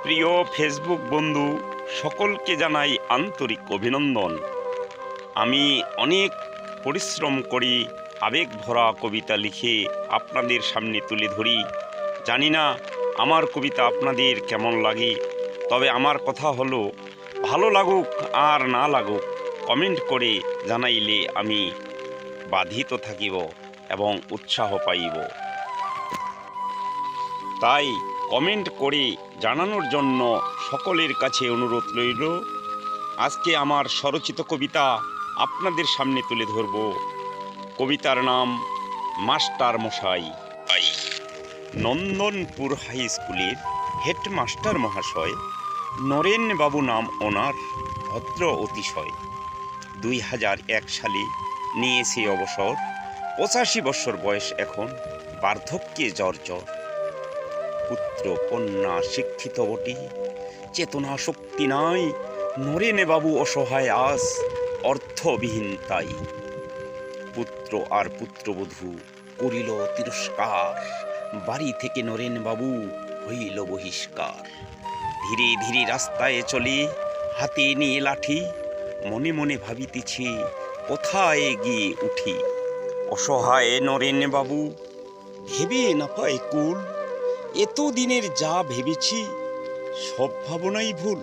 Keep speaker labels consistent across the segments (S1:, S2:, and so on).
S1: প্রিয় ফেসবুক বন্ধু সকলকে জানাই আন্তরিক অভিনন্দন। আমি অনেক পরিশ্রম করি আবেগ ভরা কবিতা লিখে আপনাদের সামনে তুলে ধরি। জানি না আমার কবিতা আপনাদের কেমন লাগে, তবে আমার কথা হলো ভালো লাগুক আর না লাগুক কমেন্ট করে জানাইলে আমি বাধিত থাকিব এবং উৎসাহ পাইব। তাই কমেন্ট করে জানানোর জন্য সকলের কাছে অনুরোধ রইল। আজকে আমার স্বরচিত কবিতা আপনাদের সামনে তুলে ধরব। কবিতার নাম মাস্টার মশাই। নন্দনপুর হাই স্কুলের হেডমাস্টার মহাশয় নরেন বাবু নাম ওনার, ভদ্র অতিশয়। 2001 সালে নিয়েছে অবসর, 85 বছর বয়স এখন, বার্ধক্যে জর্জর। পুত্র কন্যা শিক্ষিত বটে, চেতনা শক্তি নাই, নরেন বাবু অসহায় আস, অর্থবিহীন তাই। পুত্র আর পুত্রবধূ করিল তিরস্কার, বাড়ি থেকে নরেন বাবু হইল বহিষ্কার। ধীরে ধীরে রাস্তায় চলে হাতে নিয়ে লাঠি, মনে মনে ভাবিতেছি কোথায় গিয়ে উঠি। অসহায় নরেন বাবু ভেবে না পায় কুল, এতদিনের যা ভেবেছি সব ভাবনাই ভুল।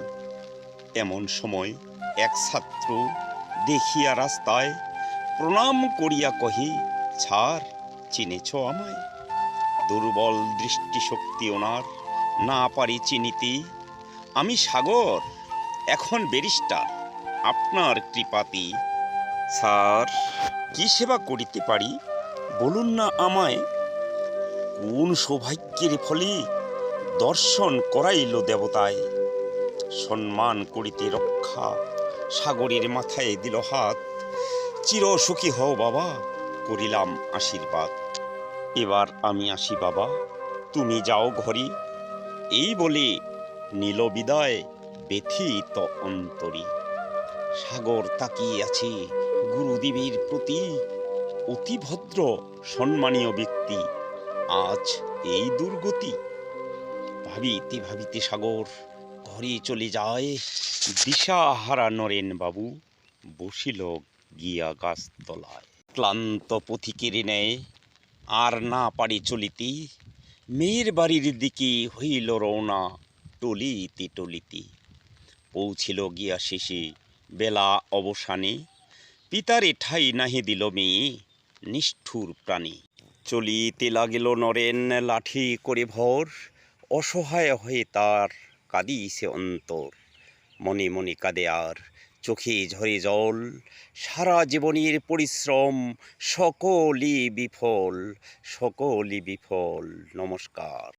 S1: এমন সময় এক ছাত্র দেখিয়া রাস্তায় প্রণাম করিয়া কহে, ছাড় চিনেছ আমায়? দুর্বল দৃষ্টিশক্তি ওনার, না পারি চিনিতে। আমি সাগর, এখন ব্যারিস্টার, আপনার কৃপাতে। স্যার, কি সেবা করিতে পারি বলুন না আমায়? কোন সৌভাগ্যের ফলে দর্শন করাইল দেবতায়? সম্মান করিতে রক্ষা, সাগরের মাথায় দিল হাত। চিরসুখী হও বাবা, করিলাম আশীর্বাদ। এবার আমি আসি বাবা, তুমি যাও ঘরে। এই বলে নীল বিদায় ব্যথিত অন্তরে। সাগর তাকিয়ে আছে গুরুদেবের প্রতি, অতি ভদ্র সম্মানীয় ব্যক্তি, আজ এই দুর্গতি। ভাবিতে ভাবিতে সাগর ঘরে চলে যায়, দিশাহারা নরেন বাবু বসিল গিয়া গাছতলায়। ক্লান্ত পথিকের ন্যায় আর না পারি চলিতে, মেয়ের বাড়ির দিকে হইল রওনা টলিতে টলিতে। পৌঁছিল গিয়া শেষে বেলা অবসানে, পিতারে ঠাই নাহি দিল মেয়ে নিষ্ঠুর প্রাণী। চলিতে লাগিল নরেন লাঠি করে ভর, অসহায় হয়ে তার কাঁদিছে অন্তর। মনে মনে কাঁদে আর চোখে ঝরে জল, সারা জীবনের পরিশ্রম সকলই বিফল, সকলই বিফল। নমস্কার।